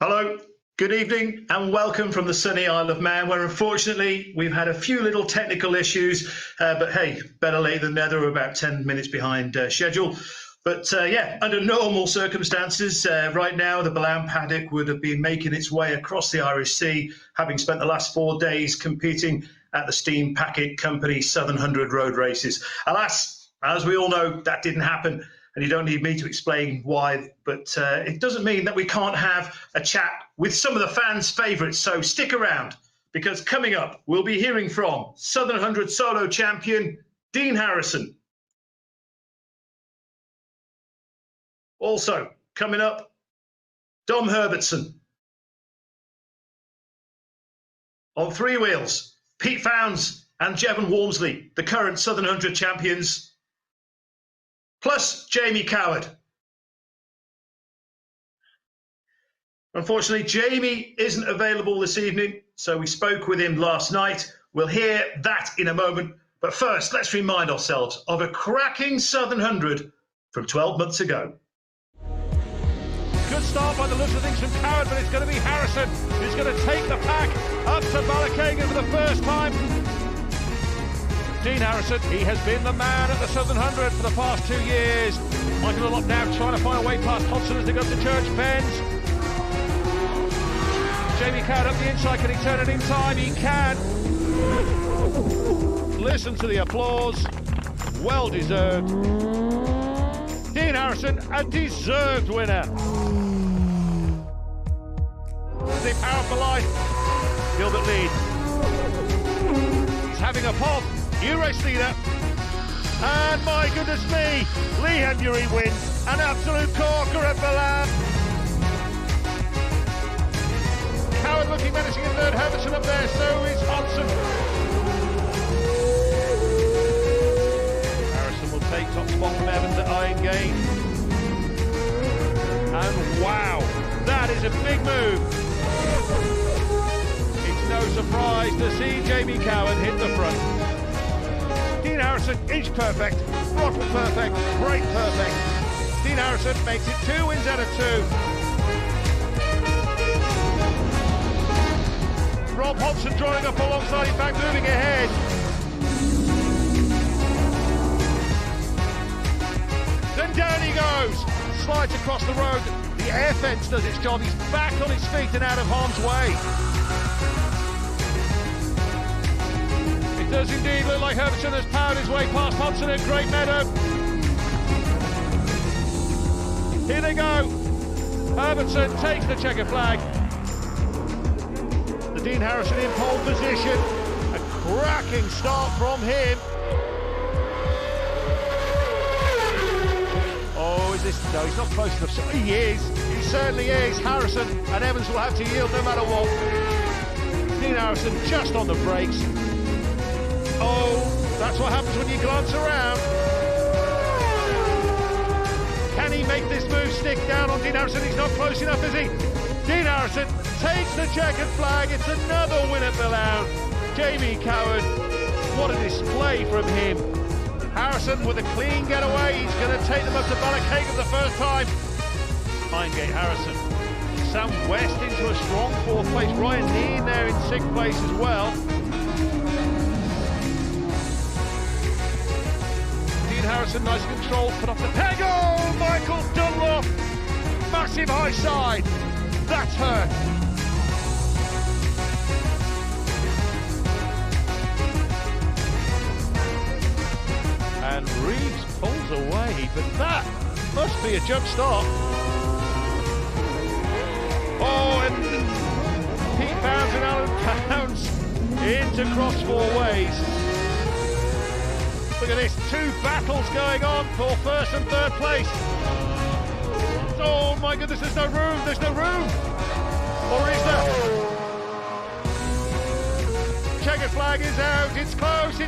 Hello, good evening and welcome from the sunny Isle of Man, where unfortunately we've had a few little technical issues, but hey, better late than never. We're about 10 minutes behind schedule. But yeah, under normal circumstances, right now the Ballown paddock would have been making its way across the Irish Sea, having spent the last 4 days competing at the Steam Packet Company Southern 100 road races. Alas, as we all know, that didn't happen. And you don't need me to explain why, but it doesn't mean that we can't have a chat with some of the fans' favourites. So stick around, because coming up, we'll be hearing from Southern 100 solo champion, Dean Harrison. Also, coming up, Dom Herbertson. On three wheels, Pete Founds and Jevan Walmsley, the current Southern 100 champions, plus Jamie Coward. Unfortunately, Jamie isn't available this evening, so we spoke with him last night. We'll hear that in a moment. But first, let's remind ourselves of a cracking Southern 100 from 12 months ago. Good start by the looks of things from Coward, but it's going to be Harrison who's going to take the pack up to Ballachagan for the first time. Dean Harrison, he has been the man at the Southern 100 for the past 2 years. Michael Dunlop now trying to find a way past Hodgson as they go up to Church Bends. Jamie Coward up the inside, can he turn it in time? He can. Listen to the applause. Well deserved. Dean Harrison, a deserved winner. The power for life. Gilbert Lead. He's having a pop. New race leader, and my goodness me, Lee Henry wins, an absolute corker at Ballown. Coward looking menacing in third, Herbertson up there, so is Hodgson. Harrison will take top spot from Evans at Iron Gate. And wow, that is a big move. It's no surprise to see Jamie Coward hit the front. Dean Harrison is perfect, throttle perfect, brake perfect. Dean Harrison makes it 2 wins out of 2. Rob Hodgson drawing up alongside, in fact moving ahead. Then down he goes, slides across the road. The air fence does its job, he's back on his feet and out of harm's way. Does indeed look like Herbertson has powered his way past Hodgson at Great Meadow. Here they go. Herbertson takes the checker flag. The Dean Harrison in pole position. A cracking start from him. Oh, is this? No, he's not close enough. So he is. He certainly is. Harrison and Evans will have to yield no matter what. Dean Harrison just on the brakes. Oh, that's what happens when you glance around. Can he make this move stick down on Dean Harrison? He's not close enough, is he? Dean Harrison takes the checkered flag. It's another win at Ballown. Jamie Coward, what a display from him. Harrison with a clean getaway. He's going to take them up to Ballachagan the first time. Minegate Harrison. Sam West into a strong 4th place. Ryan Dean there in 6th place as well. Harrison, nice control, put off the peg. Oh, Michael Dunlop, massive high side. That's hurt. And Reeves pulls away, but that must be a jump start. Oh, and Pete Founds and Alan Pounds into cross 4 ways. Look at this, 2 battles going on for 1st and 3rd place. Oh my goodness, there's no room. Or is there? Checkered flag is out, it's close.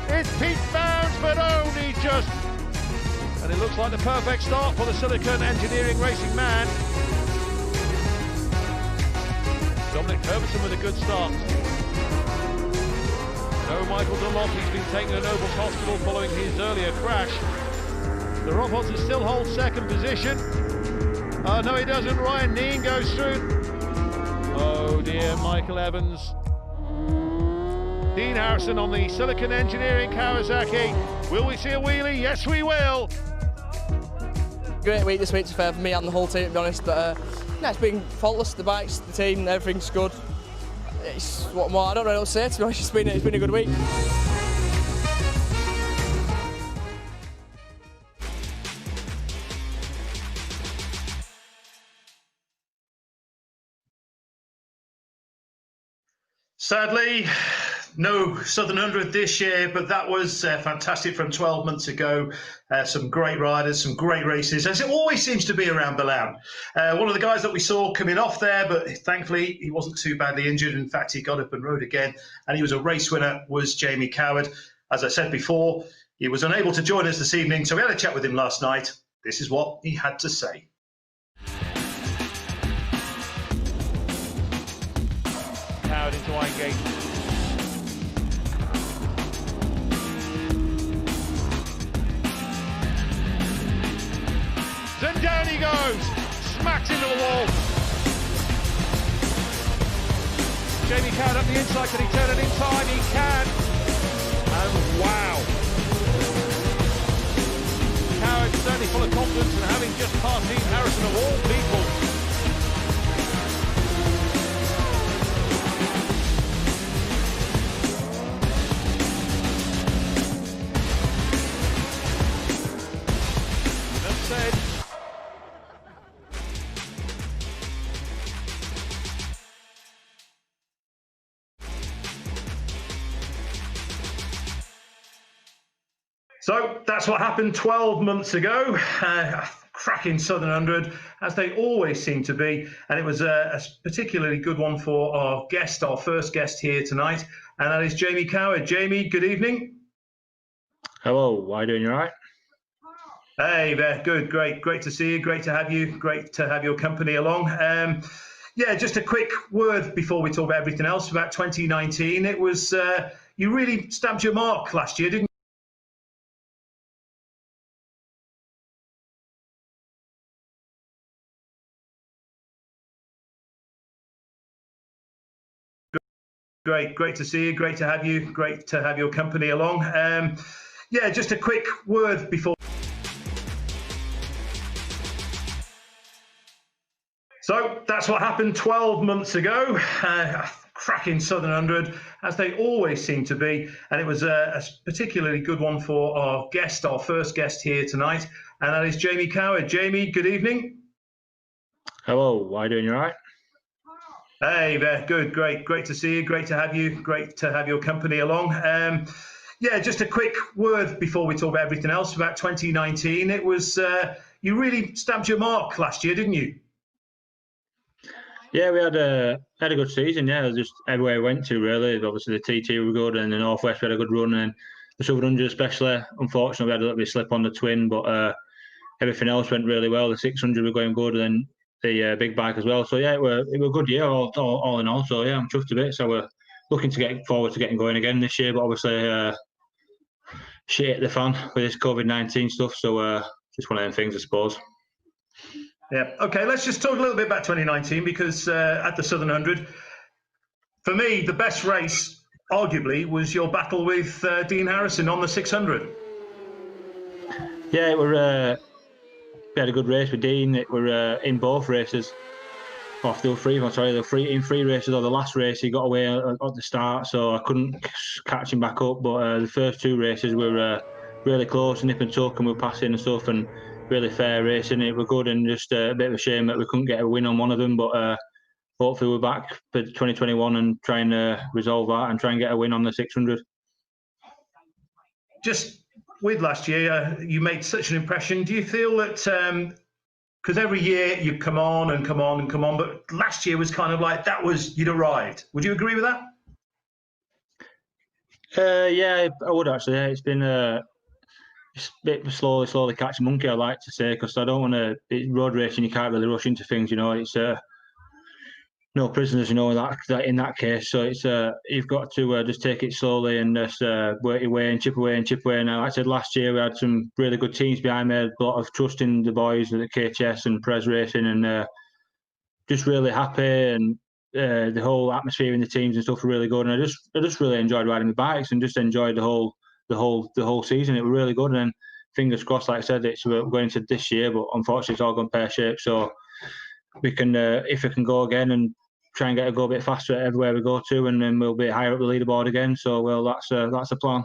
It's Pete Founds, but only just. And it looks like the perfect start for the Silicon Engineering Racing man. Dominic Herbertson with a good start. No Michael Dunlop, he's been taken to Nobles Hospital following his earlier crash. The Rob Hodgson still holds 2nd position. Oh, no, he doesn't. Ryan Neen goes through. Oh, dear, Michael Evans. Dean Harrison on the Silicon Engineering Kawasaki. Will we see a wheelie? Yes, we will. Great week this week, for me and the whole team, to be honest. But no, it's been faultless. The bikes, the team, everything's good. It's what more. I don't know what to say. To be honest, it's been a good week. Sadly, no Southern 100 this year, but that was fantastic from 12 months ago. Some great riders, some great races, as it always seems to be around Ballown. One of the guys that we saw coming off there, but thankfully he wasn't too badly injured. In fact, he got up and rode again, and he was a race winner, was Jamie Coward. As I said before, he was unable to join us this evening, so we had a chat with him last night. This is what he had to say. Coward into Winegate. Then down he goes, smacks into the wall. Jamie Coward up the inside, can he turn it in time? He can. And wow. Coward certainly full of confidence and having just passed Dean Harrison of all people. So that's what happened 12 months ago. Cracking Southern 100, as they always seem to be. And it was a particularly good one for our guest, our first guest here tonight. And that is Jamie Coward. Jamie, good evening. Hello, how are you doing? You all right? Hey there, good, great to see you. Great to have you. Great to have your company along. Yeah, just a quick word before we talk about everything else about 2019. It was, you really stamped your mark last year, didn't you? Great to see you. Great to have you. Great to have your company along. Yeah, just a quick word before. So that's what happened 12 months ago. Cracking Southern 100, as they always seem to be. And it was a particularly good one for our guest, our first guest here tonight. And that is Jamie Coward. Jamie, good evening. Hello, how are you doing? You all right? Hey there, good, great to see you. Great to have you. Great to have your company along. Yeah, just a quick word before we talk about everything else about 2019. It was, you really stamped your mark last year, didn't you? Yeah, we had a good season. Yeah, just everywhere we went to really. Obviously the TT were good, and the Northwest we had a good run, and the Southern 100 especially. Unfortunately, we had a little bit of slip on the twin, but everything else went really well. The 600 were going good, and then the big bike as well. So yeah, it were a good year all in all. So yeah, I'm chuffed a bit. So we're looking to get forward to getting going again this year, but obviously shit hit the fan with this COVID-19 stuff. So just one of them things, I suppose. Yeah. Okay, let's just talk a little bit about 2019 because at the Southern 100, for me, the best race, arguably, was your battle with Dean Harrison on the 600. Yeah, it were. We had a good race with Dean. It were in both races. There were three races. Or the last race, he got away at the start, so I couldn't catch him back up. But the first two races were really close, nip and tuck, and we were passing and stuff, and really fair racing. It were good, and just a bit of a shame that we couldn't get a win on one of them. But hopefully we're back for 2021 and try and resolve that and try and get a win on the 600. Just with last year, you made such an impression. Do you feel that, because every year you come on, but last year was kind of like you'd arrived. Would you agree with that? Yeah, I would actually. Yeah, it's been it's a bit slowly catch a monkey, I like to say, because I don't want to. Road racing, you can't really rush into things, you know. It's no prisoners, that in that case. So it's you've got to just take it slowly and just work your way and chip away and chip away. And like I said, last year we had some really good teams behind me. A lot of trust in the boys at the KHS and Pres Racing, and just really happy. And the whole atmosphere in the teams and stuff were really good. And I just really enjoyed riding my bikes and just enjoyed the whole season. It was really good. And then, fingers crossed, like I said, we're going into this year, but unfortunately it's all gone pear shaped. So we can, if we can go again and try and go a bit faster everywhere we go to, and then we'll be higher up the leaderboard again. So, well, that's a plan.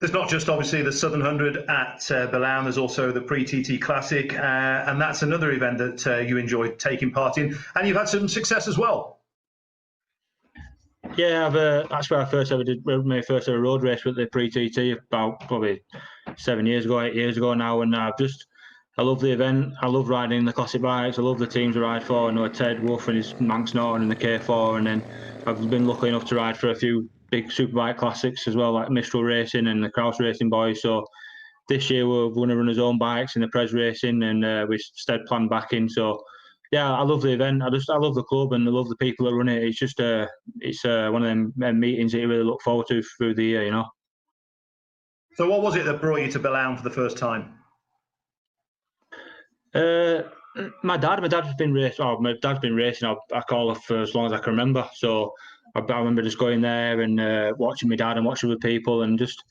There's not just obviously the Southern 100 at Ballown, there's also the Pre-TT Classic, and that's another event that you enjoyed taking part in, and you've had some success as well. Yeah, that's where I first ever did my first ever road race with the Pre-TT about probably 8 years ago now, and I love the event. I love riding the classic bikes. I love the teams I ride for. I know Ted Wolf and his Manx Norton and the K4, and then I've been lucky enough to ride for a few big superbike classics as well, like Mistral Racing and the Kraus Racing boys. So this year we're going to run his own bikes in the Pres Racing, and we Stead planned back in. So yeah, I love the event. I love the club and I love the people that run it. It's just it's one of them meetings that you really look forward to through the year, So what was it that brought you to Ballown for the first time? My dad's been racing. I call it for as long as I can remember. So I remember just going there and watching my dad and watching other people, and just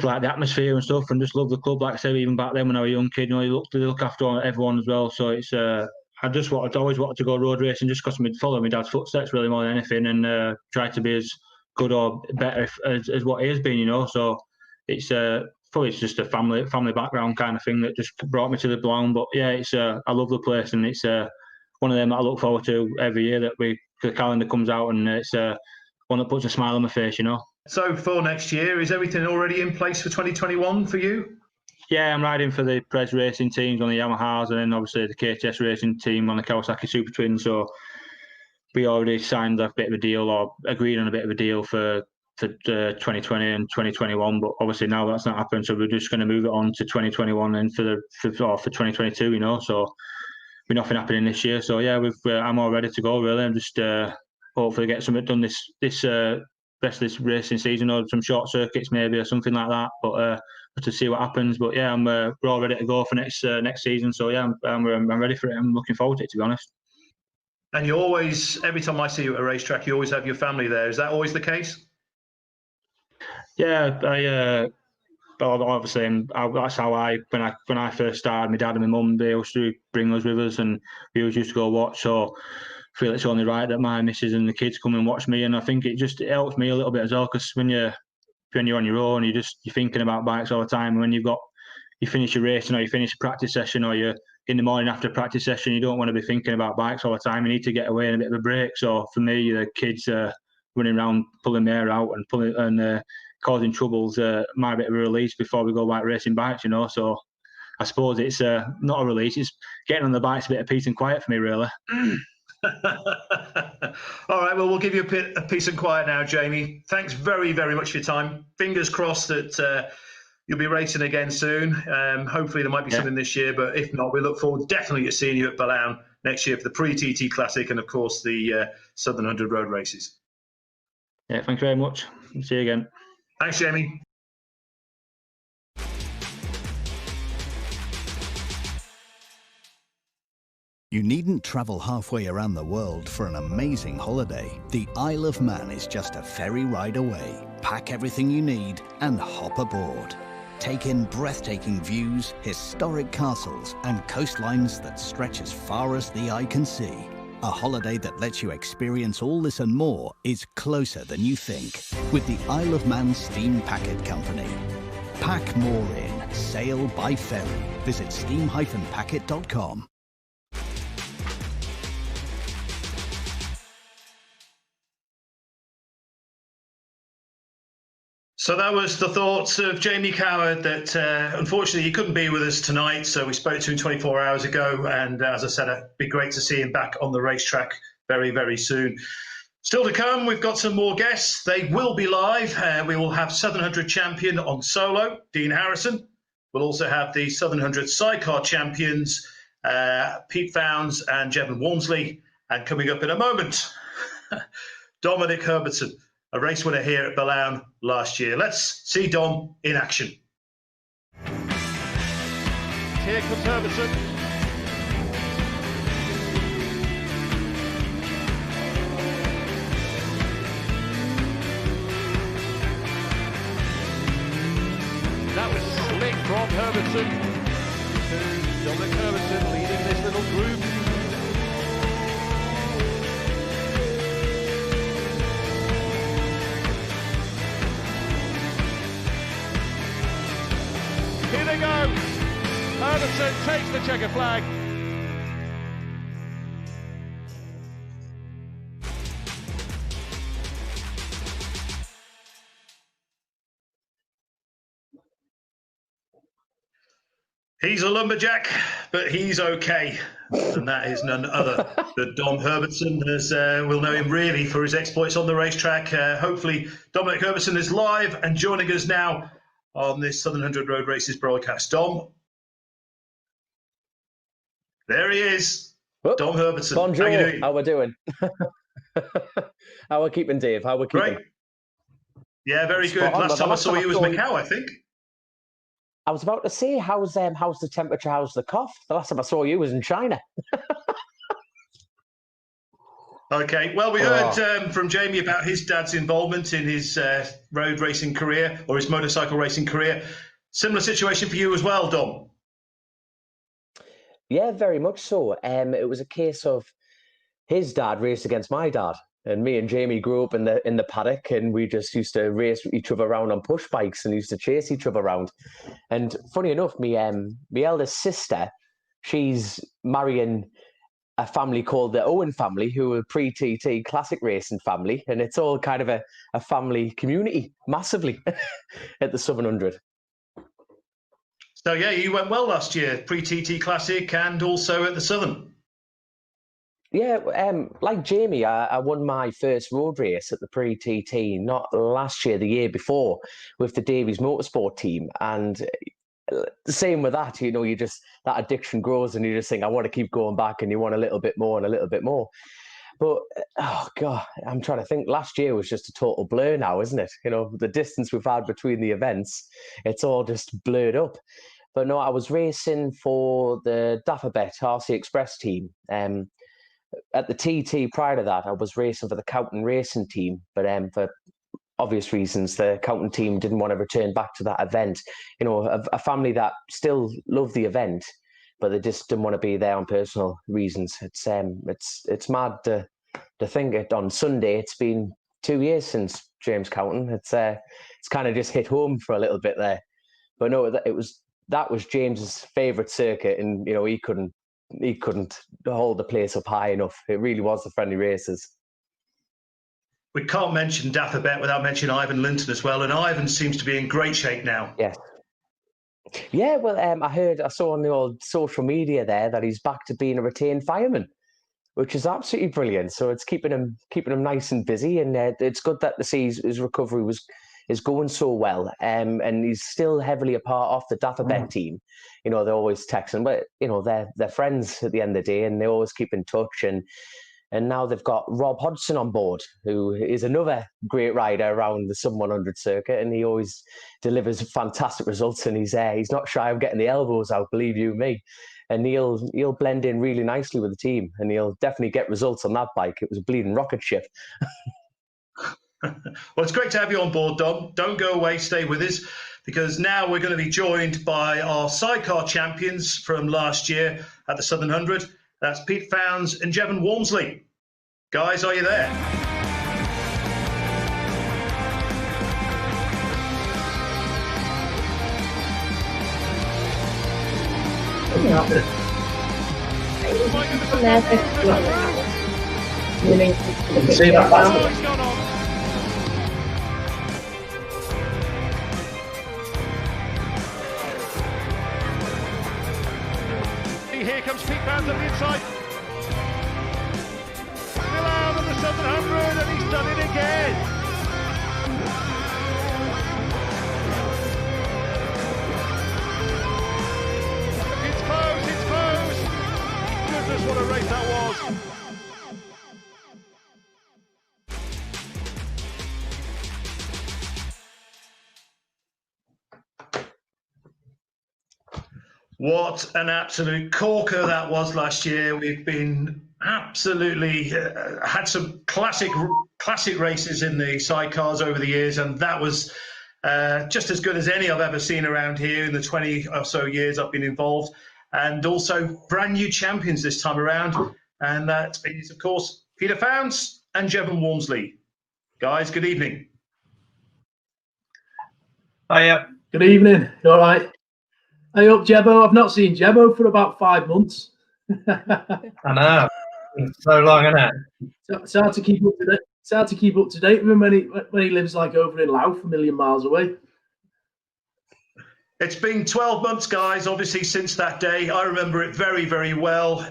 like the atmosphere and stuff, and just love the club. Like I said, even back then when I was a young kid, you look after everyone as well. So it's I always wanted to go road racing just because I'd follow my dad's footsteps really more than anything, and try to be as good or better as what he has been, So it's probably it's just a family background kind of thing that just brought me to the Ballown. But yeah, it's I love the place, and it's one of them that I look forward to every year that the calendar comes out, and it's one that puts a smile on my face, So for next year, is everything already in place for 2021 for you? Yeah, I'm riding for the Pres Racing teams on the Yamahas, and then obviously the KHS Racing team on the Kawasaki Super Twin. So we already signed a bit of a deal, or agreed on a bit of a deal for 2020 and 2021, but obviously now that's not happened, so we're just going to move it on to 2021 and for 2022, So we're nothing happening this year. So yeah, I'm all ready to go really. I'm just hopefully get something done this rest of this racing season, or some short circuits maybe or something like that. But to see what happens. But yeah, we're all ready to go for next season. So yeah, I'm ready for it. I'm looking forward to it, to be honest. And you always, every time I see you at a racetrack, you always have your family there. Is that always the case? Yeah, obviously that's how when I first started. My dad and my mum, they used to bring us with us, and we always used to go watch. So I feel it's only right that my missus and the kids come and watch me, and I think it helps me a little bit as well, because when you're on your own, you're thinking about bikes all the time. And when you finish your racing, or you finish a practice session, or you're in the morning after a practice session, you don't want to be thinking about bikes all the time. You need to get away and a bit of a break. So for me, the kids running around pulling my hair out and causing troubles, my bit of a release before we go bike racing bikes, So I suppose it's not a release, it's getting on the bikes a bit of peace and quiet for me, really. All right, well, we'll give you a bit of peace and quiet now, Jamie. Thanks very, very much for your time. Fingers crossed that you'll be racing again soon. Hopefully there might be something this year, but if not, we look forward definitely to seeing you at Ballown next year for the Pre-TT Classic and, of course, the Southern 100 road races. Yeah, thanks very much. See you again. Thanks, Jamie. You needn't travel halfway around the world for an amazing holiday. The Isle of Man is just a ferry ride away. Pack everything you need and hop aboard. Take in breathtaking views, historic castles, and coastlines that stretch as far as the eye can see. A holiday that lets you experience all this and more is closer than you think with the Isle of Man Steam Packet Company. Pack more in. Sail by ferry. Visit steam-packet.com. So that was the thoughts of Jamie Coward that unfortunately he couldn't be with us tonight. So we spoke to him 24 hours ago. And as I said, it'd be great to see him back on the racetrack very, very soon. Still to come, we've got some more guests. They will be live. We will have Southern 100 champion on solo, Dean Harrison. We'll also have the Southern 100 Sidecar champions, Pete Founds and Jevan Walmsley. And coming up in a moment, Dominic Herbertson, a race winner here at Ballown last year. Let's see Dom in action. Here comes Herbertson. That was slick from Herbertson to Dominic Herbertson leading this little group. Here they go. Herbertson takes the checkered flag. He's a lumberjack, but he's okay. And that is none other than Dom Herbertson, as we'll know him really for his exploits on the racetrack. Hopefully, Dominic Herbertson is live and joining us now on this Southern 100 Road Races broadcast. Dom? There he is. Whoop. Dom Herbertson. Bonjour. How you doing? How we doing? How we keeping, Dave? How we keeping? Great. Yeah, very good. Last time I saw you was Macau, I think. I was about to say, how's the temperature? How's the cough? The last time I saw you was in China. Okay. Well, we heard from Jamie about his dad's involvement in his road racing career or his motorcycle racing career. Similar situation for you as well, Dom. Yeah, very much so. It was a case of his dad raced against my dad, and me and Jamie grew up in the paddock, and we just used to race each other around on push bikes and used to chase each other around. And funny enough, my eldest sister, she's marrying a family called the Owen family, who are pre-TT classic racing family, and it's all kind of a family community, massively, at the Southern 100. So, yeah, you went well last year, pre-TT Classic and also at the Southern. Yeah, like Jamie, I won my first road race at the pre-TT, not last year, the year before, with the Davies Motorsport team. And the same with that, you just, that addiction grows and you just think, I want to keep going back, and you want a little bit more and a little bit more. But, oh, God, I'm trying to think. Last year was just a total blur now, isn't it? The distance we've had between the events, it's all just blurred up. But no, I was racing for the Dapperbet RC Express team. At the TT prior to that, I was racing for the Cowton Racing team. But for obvious reasons, the Cowton team didn't want to return back to that event. A family that still loved the event, but they just didn't want to be there on personal reasons. It's mad to think it on Sunday. It's been 2 years since James Cowton. It's kind of just hit home for a little bit there. But no, that was James's favourite circuit, and he couldn't hold the place up high enough. It really was the friendly races. We can't mention Dapperbet without mentioning Ivan Linton as well, and Ivan seems to be in great shape now. Yes. Yeah, well, I saw on the old social media there that he's back to being a retained fireman, which is absolutely brilliant. So it's keeping him nice and busy, and it's good that to see his recovery is going so well. And he's still heavily a part of the Dapperbet team. They're always texting, but they're friends at the end of the day, and they always keep in touch. And now they've got Rob Hodgson on board, who is another great rider around the Sub 100 circuit, and he always delivers fantastic results. And he's not shy of getting the elbows out, believe you me. And he'll blend in really nicely with the team, and he'll definitely get results on that bike. It was a bleeding rocket ship. Well, it's great to have you on board, Dom. Don't go away, stay with us, because now we're going to be joined by our sidecar champions from last year at the Southern 100. That's Pete Founds and Jevan Walmsley. Guys, are you there? See that? Here comes Pete Founds on the inside. Still out on the Southern 100, and he's done it again. It's close, it's close. that was. What an absolute corker that was last year. We've been absolutely had some classic races in the sidecars over the years, and that was just as good as any I've ever seen around here in the 20 or so years I've been involved. And also brand new champions this time around, and that is, of course, Peter Founds and Jevan Walmsley. Guys, good evening. Hiya. Good evening. You all right? Hey up, Jebo. I've not seen Jebo for about 5 months. I know. It's so long, isn't it? It's hard to keep up to date. It's hard to keep up to date with him when he lives like over in Louth, a million miles away. It's been 12 months, guys, obviously, since that day. I remember it very, very well.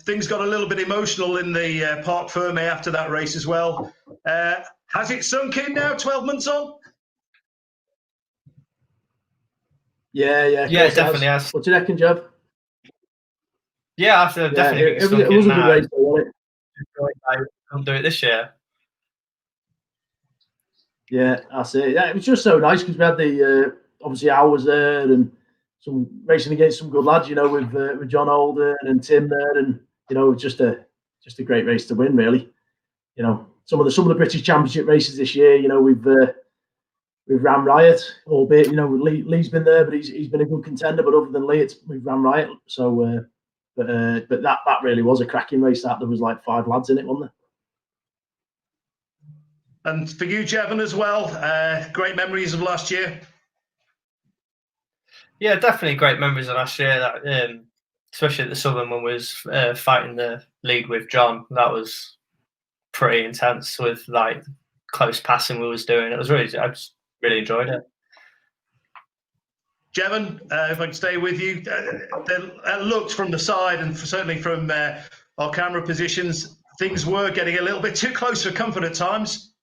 Things got a little bit emotional in the Parc Ferme after that race as well. Has it sunk in now, 12 months on? Yeah, it definitely has. What do you reckon, Jev? Yeah, I feel definitely it was a good race, though, wasn't it? I can't do it this year. Yeah, that's it. Yeah, it was just so nice because we had the obviously I was there and some racing against some good lads, with John Holden and Tim there, and it was just a great race to win, really. Some of the British Championship races this year, we've ran riot, albeit Lee's been there, but he's been a good contender. But other than Lee, we've ran riot. So, but that really was a cracking race. That there was like 5 lads in it, wasn't there? And for you, Jevan, as well, great memories of last year. Yeah, definitely great memories of last year. That especially at the Southern when we was fighting the lead with John. That was pretty intense with like close passing we was doing. I just really enjoyed it. Jevan, if I can stay with you, it looked from the side and certainly from our camera positions, things were getting a little bit too close for comfort at times.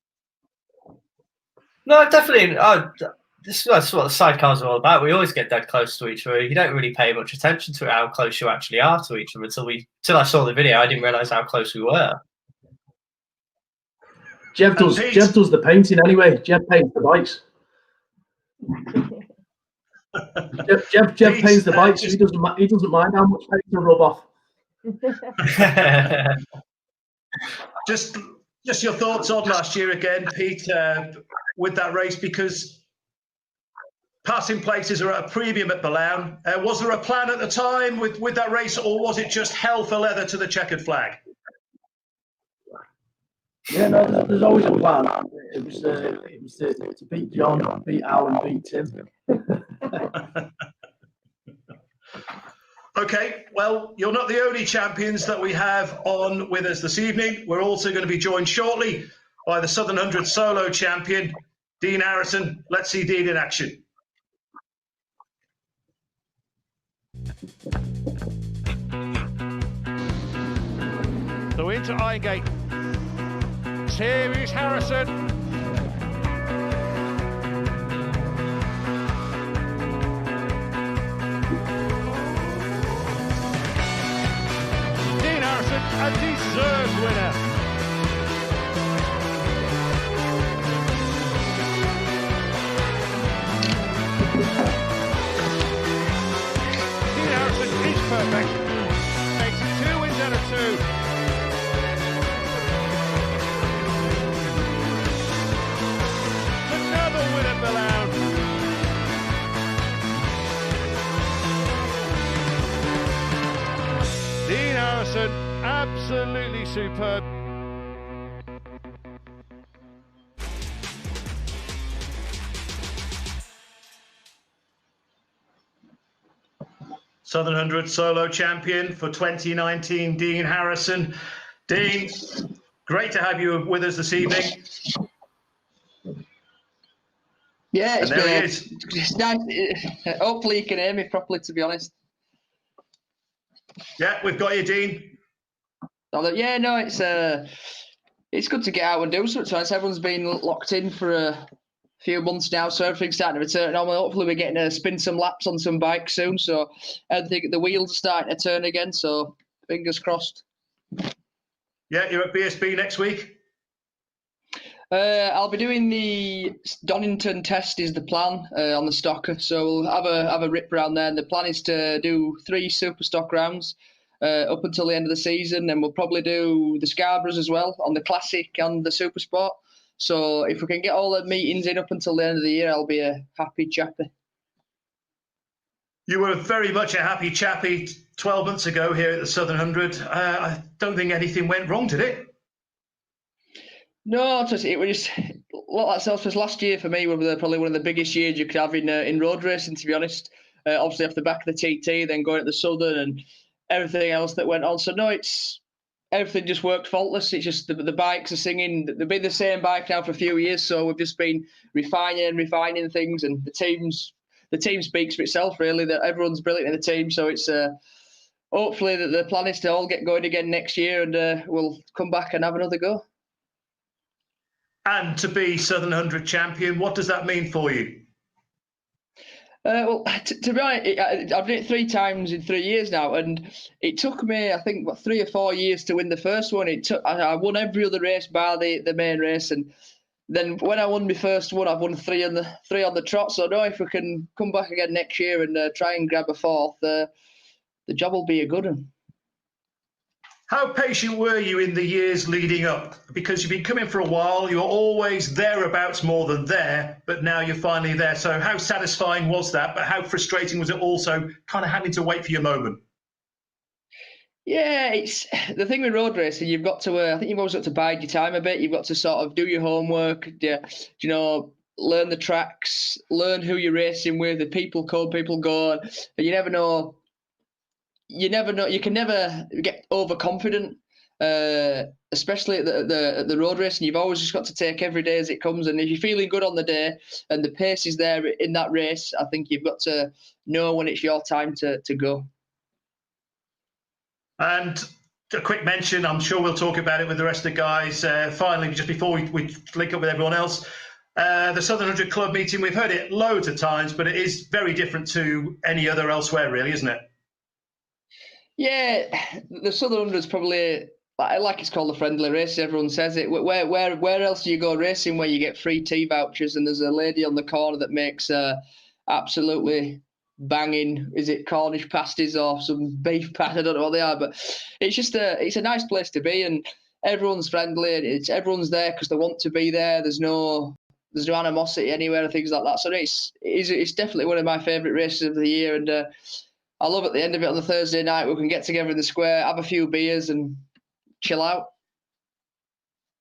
No, definitely. That's what the sidecars are all about. We always get dead close to each other. You don't really pay much attention to how close you actually are to each other until I saw the video. I didn't realise how close we were. Jev does the painting anyway. Jev paints the bikes. Jev paints the bikes. He doesn't mind how much paint to rub off. Just your thoughts on last year again, Pete, with that race, because passing places are at a premium at Balaun. Was there a plan at the time with that race, or was it just hell for leather to the checkered flag? Yeah, no, there's always a plan. It was to beat John, beat Al, and beat Tim. Okay, well, you're not the only champions that we have on with us this evening. We're also going to be joined shortly by the Southern 100 solo champion, Dean Harrison. Let's see Dean in action. So into Iron. Here is Harrison. Dean Harrison, a deserved winner. Dean Harrison is perfect. Makes it 2 wins out of 2. Dean Harrison, absolutely superb. Southern 100 solo champion for 2019, Dean Harrison. Dean, great to have you with us this evening. Yeah, it's nice. Hopefully you can hear me properly, to be honest. Yeah, we've got you, Dean. Yeah, no, it's good to get out and do something. Everyone's been locked in for a few months now, so everything's starting to return normal. Hopefully we're getting to spin some laps on some bikes soon, so I think the wheels are starting to turn again, so fingers crossed. Yeah, you're at BSB next week? I'll be doing the Donington test is the plan on the Stocker. So we'll have a rip around there. And the plan is to do 3 super stock rounds up until the end of the season. And we'll probably do the Scarboroughs as well on the Classic and the Super Sport. So if we can get all the meetings in up until the end of the year, I'll be a happy chappy. You were very much a happy chappy 12 months ago here at the Southern 100. I don't think anything went wrong, did it? No, it was just a lot like self. Last year for me was probably one of the biggest years you could have in road racing, to be honest. Obviously off the back of the TT, then going at the Southern and everything else that went on. So no, everything just worked faultless. It's just the bikes are singing. They've been the same bike now for a few years, so we've just been refining things, and the team speaks for itself, really. That everyone's brilliant in the team, so it's hopefully that the plan is to all get going again next year, and we'll come back and have another go. And to be Southern 100 champion, what does that mean for you? Well, to be honest, I've done it 3 times in 3 years now, and it took me, I think, 3 or 4 years to win the first one. I won every other race bar the main race, and then when I won my first one, I've won 3 on the trot. So no, if we can come back again next year and try and grab a 4th, the job will be a good one. How patient were you in the years leading up? Because you've been coming for a while, you're always thereabouts more than there, but now you're finally there. So how satisfying was that? But how frustrating was it also kind of having to wait for your moment? Yeah, it's the thing with road racing. You've got to, I think you've always got to bide your time a bit. You've got to sort of do your homework, learn the tracks, learn who you're racing with, the people come, people go, and you never know. You can never get overconfident, especially at the road racing. You've always just got to take every day as it comes. And if you're feeling good on the day and the pace is there in that race, I think you've got to know when it's your time to go. And a quick mention, I'm sure we'll talk about it with the rest of the guys. Finally, just before we link up with everyone else, the Southern 100 Club meeting, we've heard it loads of times, but it is very different to any other elsewhere, really, isn't it? Yeah, the Southern 100 is probably, like it's called a friendly race, everyone says it. Where else do you go racing where you get free tea vouchers and there's a lady on the corner that makes absolutely banging, is it Cornish pasties or some beef pat? I don't know what they are, but it's just it's a nice place to be, and everyone's friendly. Everyone's there because they want to be there. There's no animosity anywhere and things like that. So it's definitely one of my favourite races of the year, and I love at the end of it on the Thursday night we can get together in the square, have a few beers and chill out.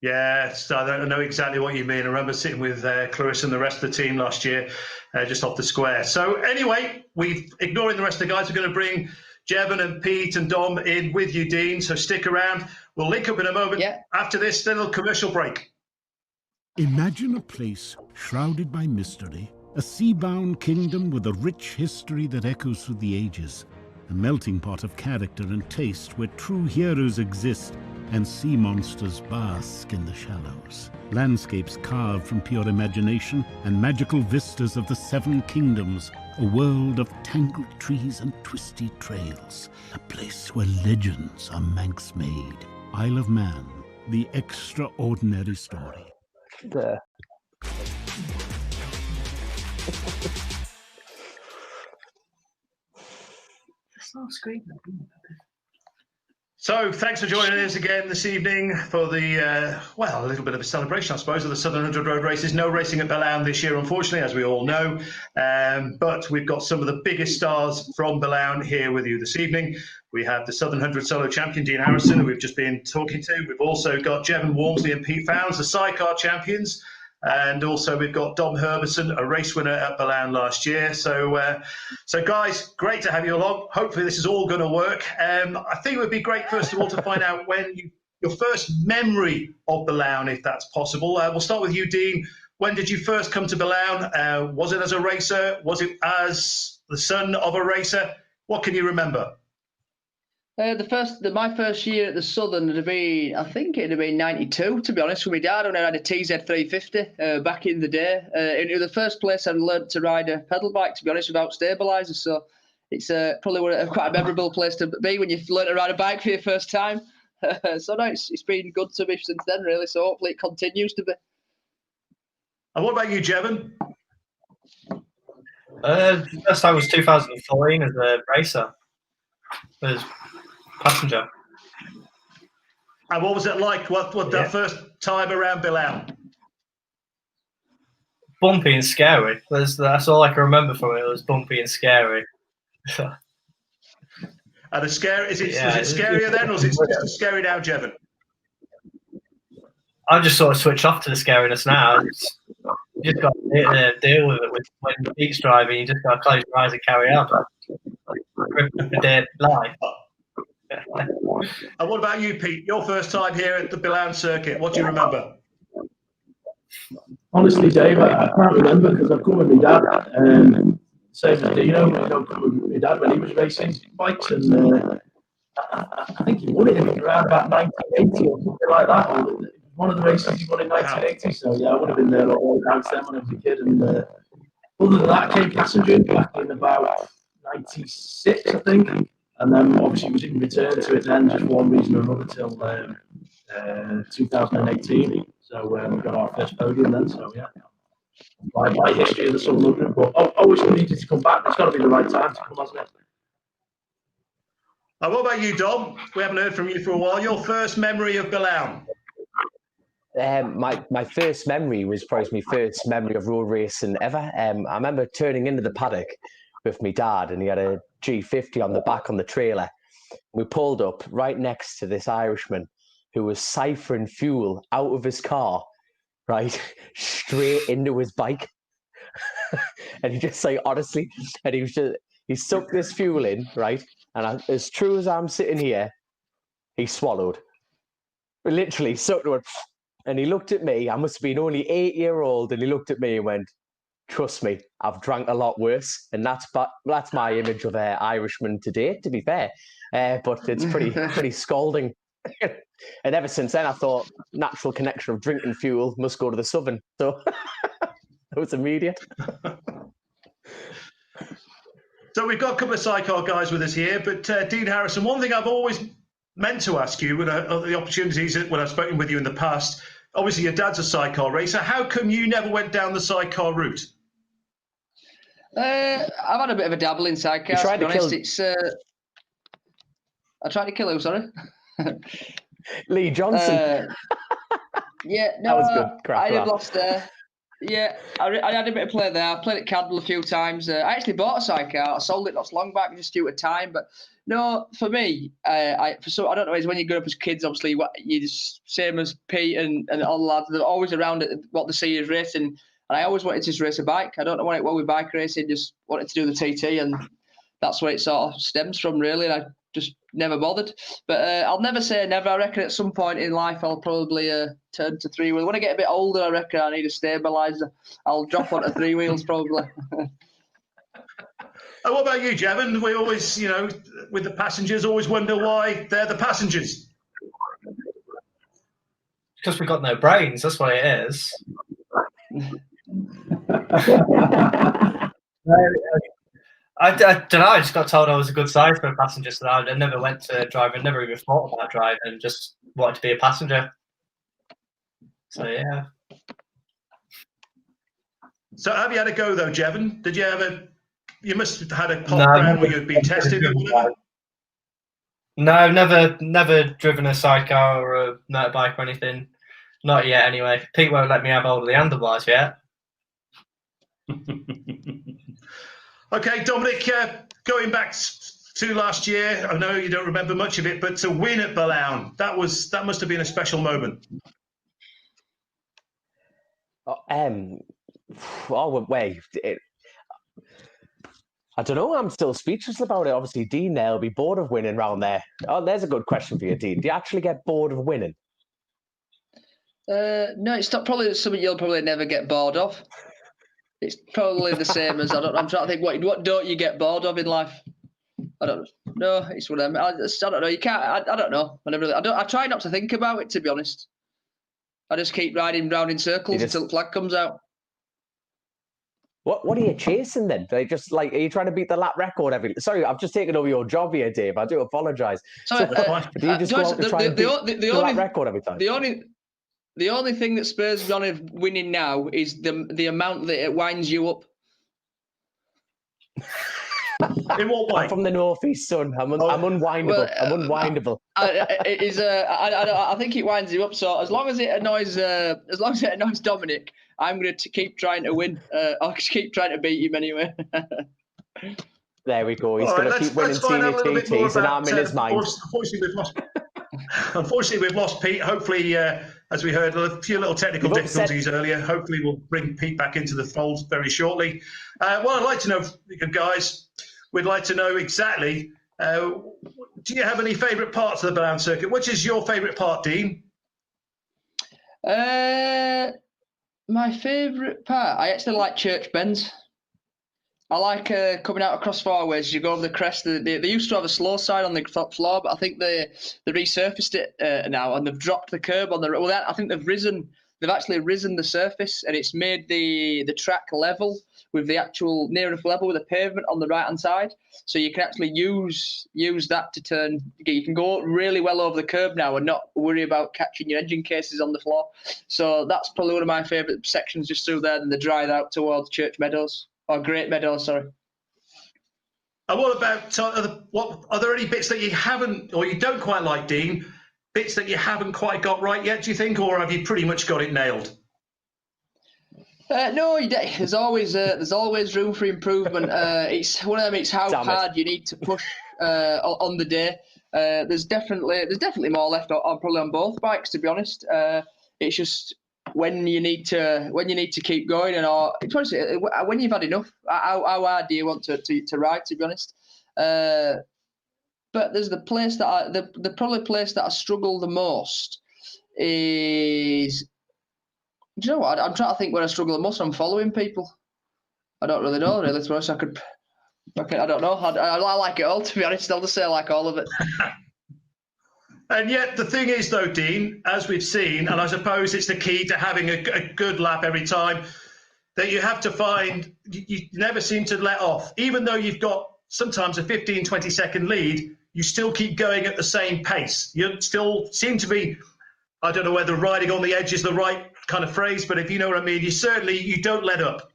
Yeah, I know exactly what you mean. I remember sitting with Clarissa and the rest of the team last year, just off the square. So anyway, ignoring the rest of the guys, we're going to bring Jevan and Pete and Dom in with you, Dean. So stick around. We'll link up in a moment. Yeah. After this little commercial break. Imagine a place shrouded by mystery, a sea-bound kingdom with a rich history that echoes through the ages, a melting pot of character and taste where true heroes exist and sea monsters bask in the shallows. Landscapes carved from pure imagination and magical vistas of the 7 kingdoms, a world of tangled trees and twisty trails, a place where legends are Manx made. Isle of Man, the extraordinary story. So thanks for joining us again this evening for the, a little bit of a celebration, I suppose, of the Southern 100 Road Races. No racing at Belawn this year, unfortunately, as we all know. But we've got some of the biggest stars from Belawn here with you this evening. We have the Southern 100 solo champion, Dean Harrison, who we've just been talking to. We've also got Jevan, Walmsley and Pete Fownes, the Sidecar champions. And also we've got Dom Herbertson, a race winner at Belawn last year. So guys, great to have you along. Hopefully this is all going to work. I think it would be great, first of all, to find out when your first memory of Belawn, if that's possible. We'll start with you, Dean. When did you first come to Belawn? Was it as a racer? Was it as the son of a racer? What can you remember? My first year at the Southern would have been, I think it'd have been 92, to be honest with my dad, when I had a TZ350 back in the day. It was the first place I learned to ride a pedal bike, to be honest, without stabilisers. So it's probably quite a memorable place to be when you learn to ride a bike for your first time. So no, it's been good to me since then, really. So hopefully it continues to be. And what about you, Jevan? First time was 2014 as a racer, as passenger. And what was it like? What that first time around Bilal? Bumpy and scary. That's all I can remember from it. It was bumpy and scary. And was it scarier then, or is it just scary now, Jevan? I just sort of switch off to the scariness now. You just got to deal with it. When Pete's driving, you just got to close your eyes and carry on. The day of life. And what about you, Pete? Your first time here at the Bilal circuit, what do you remember? Honestly, Dave, I can't remember because I've come with my dad. Same as Dino, come with my dad when he was racing bikes, and I think he won it around about 1980 or something like that. Or one of the races he won in 1980. So yeah, I would have been there all the time when I was a kid. And other than that, I came passenger back in about 96, I think. And then obviously we didn't return to it then, just one reason or another, till 2018. So we got our first podium then. So yeah, my history of the Southern London, but always needed to come back. It's got to be the right time to come, hasn't it? And what about you, Dom? We haven't heard from you for a while. Your first memory of Bilal? My first memory was probably my first memory of road racing ever. I remember turning into the paddock with my dad, and he had a G50 on the back on the trailer. We pulled up right next to this Irishman who was siphoning fuel out of his car, right, straight into his bike. And he just honestly, and he sucked this fuel in, right, and as true as I'm sitting here, he swallowed. Literally sucked it, and he looked at me. I must have been only 8-year-old, and he looked at me and went, "Trust me, I've drank a lot worse." And that's my image of Irishman today, to be fair. But it's pretty scalding. And ever since then, I thought natural connection of drinking fuel must go to the Southern. So it was immediate. So we've got a couple of Sidecar guys with us here, but Dean Harrison, one thing I've always meant to ask you when the opportunities when I've spoken with you in the past, obviously your dad's a Sidecar racer. How come you never went down the Sidecar route? I've had a bit of a dabble in Sidecar. To be honest, I tried to kill him. Sorry, Lee Johnson. Yeah, no, that was good. I had lost there. Yeah, I had a bit of play there. I played at Cadwell a few times. I actually bought a Sidecar. I sold it not so long back just due to time. But no, for me, I don't know. It's when you grow up as kids, obviously, you just same as Pete and all the lads. They're always around at what they see as racing. And I always wanted to just race a bike. I don't know what it was with bike racing. Just wanted to do the TT, and that's where it sort of stems from, really. And I just never bothered. But I'll never say never. I reckon at some point in life I'll probably turn to three wheels. When I get a bit older, I reckon I need a stabiliser. I'll drop onto three wheels probably. And what about you, Jevan? We always, with the passengers, always wonder why they're the passengers. Because we've got no brains. That's what it is. I don't know. I just got told I was a good size for a passenger, so I never went to driving, never even thought about driving, and just wanted to be a passenger. So yeah. So have you had a go though, Jevan? Did you ever? You must have had a pop round where you'd been tested or whatever. No, never driven a Sidecar or a motorbike or anything. Not yet, anyway. Pete won't let me have hold of the handlebars yet. Okay, Dominic, going back to last year, I know you don't remember much of it, but to win at Bilal, that must have been a special moment. I don't know. I'm still speechless about it. Obviously, Dean there will be bored of winning round there. Oh, there's a good question for you, Dean. Do you actually get bored of winning? No, it's not probably something you'll probably never get bored of. It's probably the same as I'm trying to think what don't you get bored of in life? I don't know. It's whatever. I don't know. You can't. I don't know. I try not to think about it, to be honest. I just keep riding round in circles until the flag comes out. What are you chasing then? Are you trying to beat the lap record every? Sorry, I've just taken over your job here, Dave. I do apologise. So, do you just go out and try and beat the lap record every time? The only thing that spurs me on of winning now is the amount that it winds you up. In what way? I'm from the northeast, son. I'm unwindable. I'm unwindable. I think it winds you up. So as long as it annoys Dominic, I'm going to keep trying to win. I'll keep trying to beat him anyway. There we go. He's going to keep winning senior TTs, and I'm in his mind. Unfortunately, we've lost Pete. Hopefully, as we heard, a few little technical difficulties earlier. Hopefully, we'll bring Pete back into the fold very shortly. What I'd like to know, guys, we'd like to know exactly, do you have any favourite parts of the Ballown circuit? Which is your favourite part, Dean? My favourite part, I actually like Church Bends. I like coming out across four-ways. You go over the crest. They used to have a slow side on the top floor, but I think they resurfaced it now, and they've dropped the curb on the. Well, I think they've actually risen the surface, and it's made the track level with the actual near enough level with the pavement on the right-hand side. So you can actually use that to turn. You can go really well over the curb now and not worry about catching your engine cases on the floor. So that's probably one of my favourite sections just through there, and the drive out towards Church Meadows. Or Great Meadows, sorry. And what about, are there any bits that you haven't, or you don't quite like, Dean? Bits that you haven't quite got right yet, do you think, or have you pretty much got it nailed? No, there's always room for improvement. It's one of them. It's how hard you need to push on the day. There's definitely more left on probably on both bikes, to be honest. It's just when you need to keep going, and when you've had enough, how hard do you want to ride, to be honest? But there's the place that the probably place that I struggle the most is, do you know what? I'm trying to think where I struggle the most. I'm following people. I don't really know, really, to be honest. I don't know. I like it all, to be honest. I'll just say I like all of it. And yet the thing is, though, Dean, as we've seen, and I suppose it's the key to having a good lap every time, that you have to find, you never seem to let off. Even though you've got sometimes a 15, 20-second lead, you still keep going at the same pace. You still seem to be, I don't know whether riding on the edge is the right kind of phrase, but if you know what I mean, you don't let up.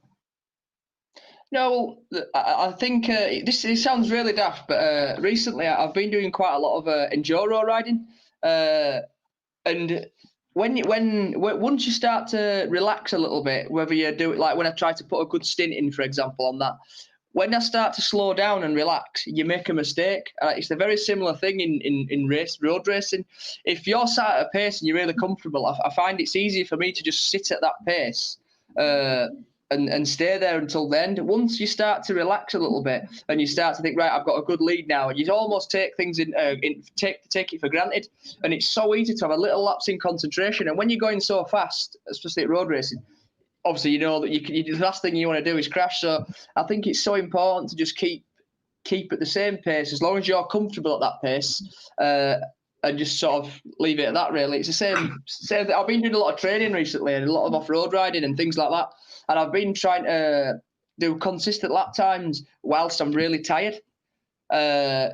No, I think this sounds really daft, but recently I've been doing quite a lot of enduro riding, and once you start to relax a little bit, whether you do it like when I try to put a good stint in, for example, on that, when I start to slow down and relax, you make a mistake. It's a very similar thing in road racing. If you're sat at a pace and you're really comfortable, I find it's easier for me to just sit at that pace. And stay there until the end. Once you start to relax a little bit and you start to think, right, I've got a good lead now, and you almost take things take it for granted. And it's so easy to have a little lapse in concentration. And when you're going so fast, especially at road racing, obviously you know that the last thing you want to do is crash. So I think it's so important to just keep at the same pace as long as you're comfortable at that pace. And just sort of leave it at that, really. It's the same thing. I've been doing a lot of training recently and a lot of off-road riding and things like that. And I've been trying to do consistent lap times whilst I'm really tired.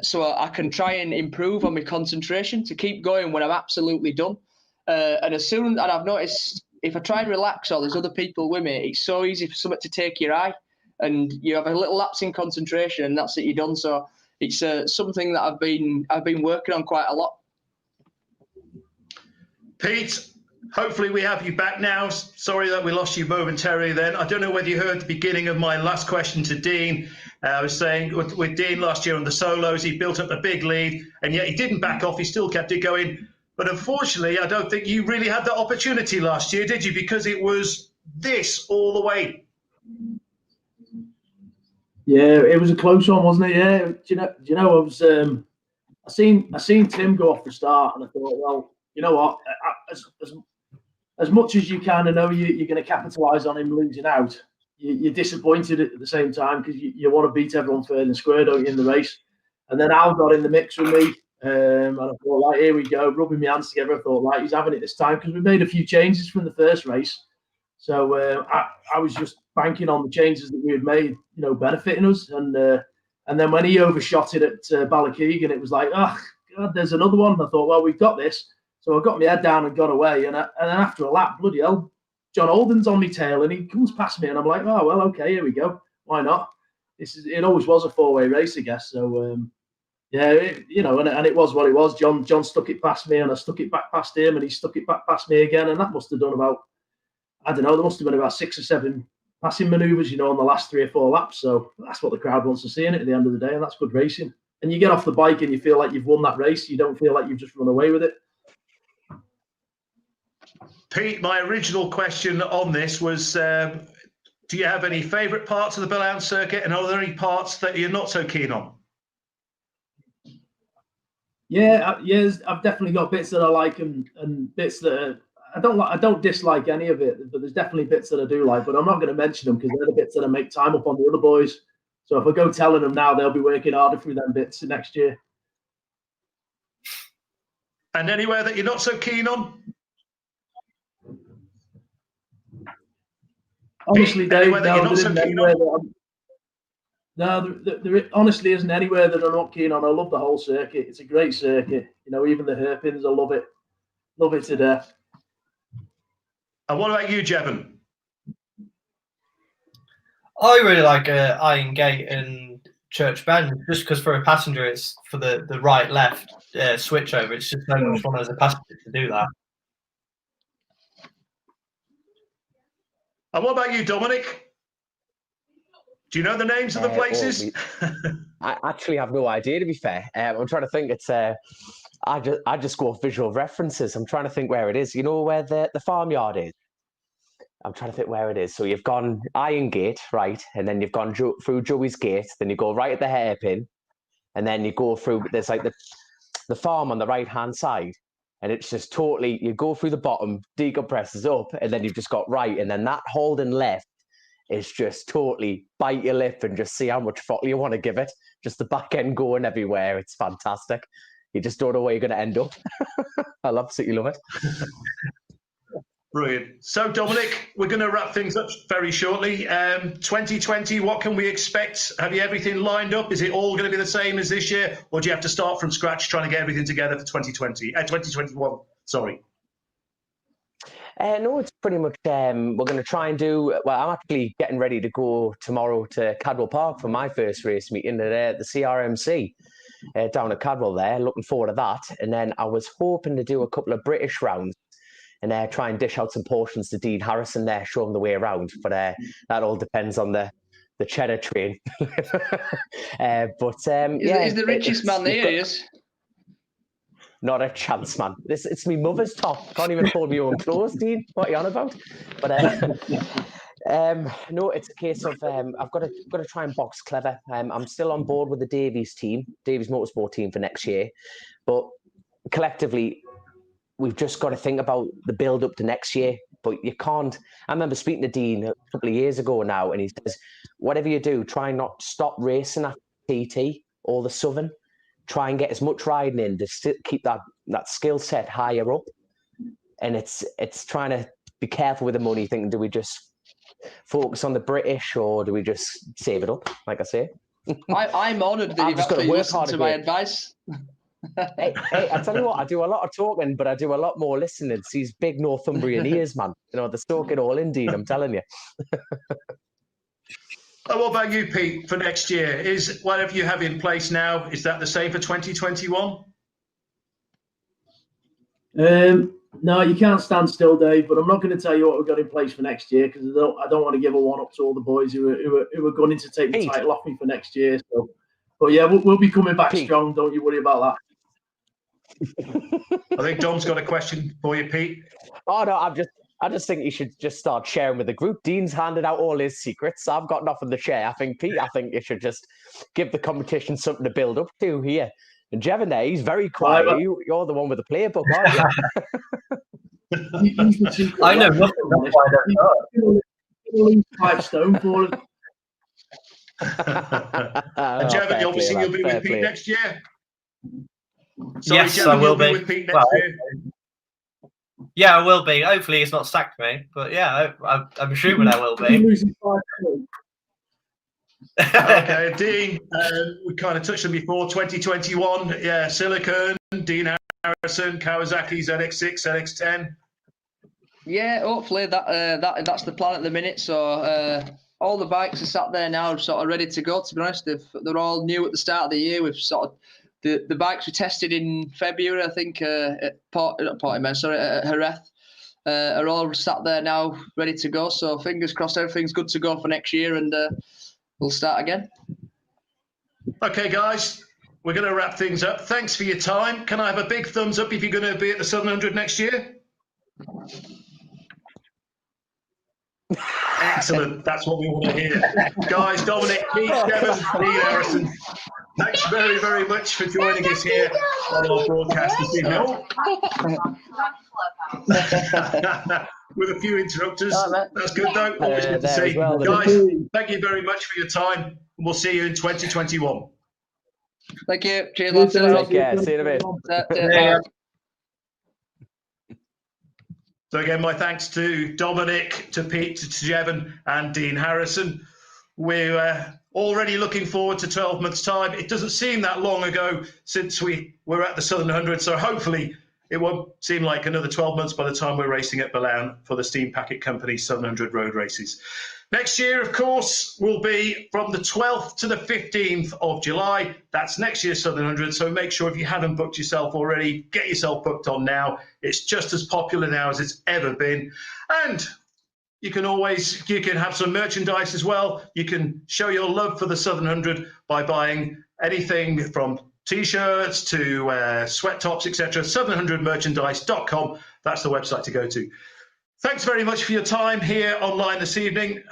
So I can try and improve on my concentration to keep going when I'm absolutely done. And I've noticed if I try and relax or there's other people with me, it's so easy for something to take your eye and you have a little lapse in concentration and that's it, you're done. So it's something that I've been working on quite a lot. Pete, hopefully we have you back now. Sorry that we lost you momentarily then. I don't know whether you heard the beginning of my last question to Dean. I was saying with Dean last year on the solos, he built up a big lead, and yet he didn't back off. He still kept it going. But unfortunately, I don't think you really had that opportunity last year, did you? Because it was this all the way. Yeah, it was a close one, wasn't it? Yeah. Do you know? I was I seen Tim go off the start, and I thought, well, you know what? As much as you kind of know you're going to capitalise on him losing out, you're disappointed at the same time because you want to beat everyone fair and square, don't you, in the race? And then Al got in the mix with me, and I thought, right, here we go, rubbing my hands together. I thought, right, he's having it this time because we made a few changes from the first race. So I was just banking on the changes that we had made, benefiting us. And then when he overshot it at Ballackeegan, it was like, oh, God, there's another one. And I thought, well, we've got this. So I got my head down and got away. And then after a lap, bloody hell, John Alden's on my tail and he comes past me. And I'm like, oh, well, okay, here we go. Why not? It always was a four-way race, I guess. So, and it was what it was. John stuck it past me and I stuck it back past him and he stuck it back past me again. And that must have done about, I don't know, there must have been about 6 or 7 passing manoeuvres, on the last 3 or 4 laps. So that's what the crowd wants to see in it at the end of the day. And that's good racing. And you get off the bike and you feel like you've won that race. You don't feel like you've just run away with it. Pete, my original question on this was, do you have any favourite parts of the Billhound circuit, and are there any parts that you're not so keen on? Yeah, I've definitely got bits that I like and bits that I don't like. I don't dislike any of it, but there's definitely bits that I do like. But I'm not going to mention them because they're the bits that I make time up on the other boys. So if I go telling them now, they'll be working harder through them bits next year. And anywhere that you're not so keen on? Honestly, Dave, there honestly isn't anywhere that I'm not keen on. I love the whole circuit. It's a great circuit. Even the hairpins, I love it. Love it to death. And what about you, Jevan? I really like Iron Gate and Church Bend, just because for a passenger, it's for the right-left switch over. It's just so much fun as a passenger to do that. And what about you, Dominic? Do you know the names of the places? I actually have no idea, to be fair. I'm trying to think. It's I just go off visual references. I'm trying to think where it is. You know where the farmyard is? I'm trying to think where it is. So you've gone Iron Gate, right? And then you've gone through Joey's Gate. Then you go right at the hairpin. And then you go through, there's like the farm on the right-hand side. And it's just totally, you go through the bottom, decompresses up, and then you've just got right. And then that holding left is just totally bite your lip and just see how much throttle you want to give it. Just the back end going everywhere. It's fantastic. You just don't know where you're going to end up. I absolutely love it. Brilliant. So, Dominic, we're going to wrap things up very shortly. 2020, what can we expect? Have you everything lined up? Is it all going to be the same as this year? Or do you have to start from scratch trying to get everything together for 2021? Sorry. No, it's pretty much, we're going to try and do, well, I'm actually getting ready to go tomorrow to Cadwell Park for my first race meeting at the CRMC down at Cadwell there. Looking forward to that. And then I was hoping to do a couple of British rounds and try and dish out some portions to Dean Harrison there, show him the way around. But that all depends on the cheddar train. He's the richest man there, he is. Not a chance, man. It's me mother's top. Can't even fold my own clothes, Dean. What are you on about? But no, it's a case of I've got to try and box clever. I'm still on board with the Davies Motorsport team for next year, but collectively, we've just got to think about the build up to next year. But you can't. I remember speaking to Dean a couple of years ago now, and he says, whatever you do, try not stop racing at TT or the Southern. Try and get as much riding in to keep that skill set higher up. And it's trying to be careful with the money, thinking, do we just focus on the British or do we just save it up, like I say? I'm honoured that you've actually listened to my advice. Hey, I tell you what, I do a lot of talking, but I do a lot more listening. It's these big Northumbrian ears, man. They're soaking all in, Dean, I'm telling you. What about you, Pete, for next year? Is whatever you have in place now, is that the same for 2021? No, you can't stand still, Dave, but I'm not going to tell you what we've got in place for next year because I don't want to give a one-up to all the boys who are going to take the title off me for next year. So, but yeah, we'll be coming back strong. Don't you worry about that. I think Dom's got a question for you, Pete. Oh, no, I just think you should just start sharing with the group. Dean's handed out all his secrets. I've got nothing to share. I think, Pete, you should just give the competition something to build up to here. And Jevan there, he's very quiet. You're the one with the playbook, aren't you? I know nothing. That's why I don't know. 5 stone for it. And Jevan, obviously you'll be with Pete next year. Sorry, yes, Jevan, I will be with Pete next year. Yeah, I will be. Hopefully, he's not sacked me, but yeah, I'm assuming I will be. Losing 5-2. Okay, Dean, we kind of touched on before. 2021, yeah, Silicon, Dean Harrison, Kawasaki ZX6, ZX10. Yeah, hopefully that's the plan at the minute. So all the bikes are sat there now, sort of ready to go. To be honest, they're all new at the start of the year. We've sort of the bikes we tested in February, I think, at Jerez, are all sat there now, ready to go. So fingers crossed, everything's good to go for next year, and we'll start again. Okay, guys, we're going to wrap things up. Thanks for your time. Can I have a big thumbs up if you're going to be at the Southern 100 next year? Excellent. That's what we want to hear. Guys, Dominic, Keith, Jevan, Dean Harrison, thanks very, very much for joining us here on our broadcast this evening. With a few interrupters. That's good, though. Always good to see. Well, guys, thank you very much for your time, and we'll see you in 2021. Thank you. Cheers, lads. Take care. See you in a bit. So again, my thanks to Dominic, to Pete, to Jevan and Dean Harrison. We're already looking forward to 12 months' time. It doesn't seem that long ago since we were at the Southern 100, so hopefully it won't seem like another 12 months by the time we're racing at Balaun for the Steam Packet Company Southern 100 road races. Next year, of course, will be from the 12th to the 15th of July. That's next year's Southern 100. So make sure if you haven't booked yourself already, get yourself booked on now. It's just as popular now as it's ever been. And you can have some merchandise as well. You can show your love for the Southern 100 by buying anything from T-shirts to sweat tops, etc. Southern100merchandise.com. That's the website to go to. Thanks very much for your time here online this evening.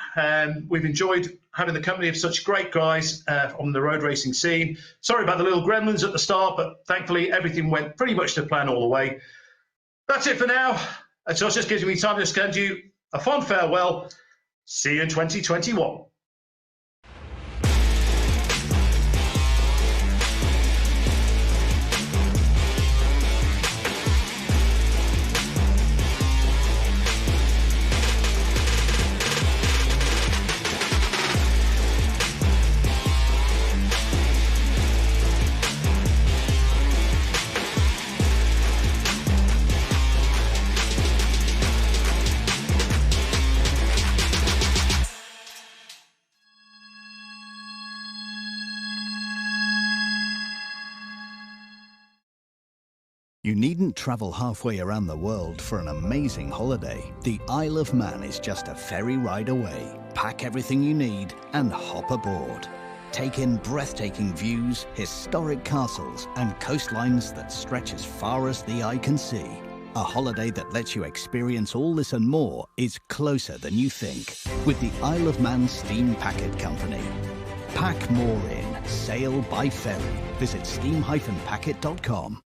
We've enjoyed having the company of such great guys on the road racing scene. Sorry about the little gremlins at the start, but thankfully everything went pretty much to plan all the way. That's it for now. So it just gives me time to send you a fond farewell. See you in 2021. You needn't travel halfway around the world for an amazing holiday. The Isle of Man is just a ferry ride away. Pack everything you need and hop aboard. Take in breathtaking views, historic castles, and coastlines that stretch as far as the eye can see. A holiday that lets you experience all this and more is closer than you think with the Isle of Man Steam Packet Company. Pack more in. Sail by ferry. Visit steam-packet.com.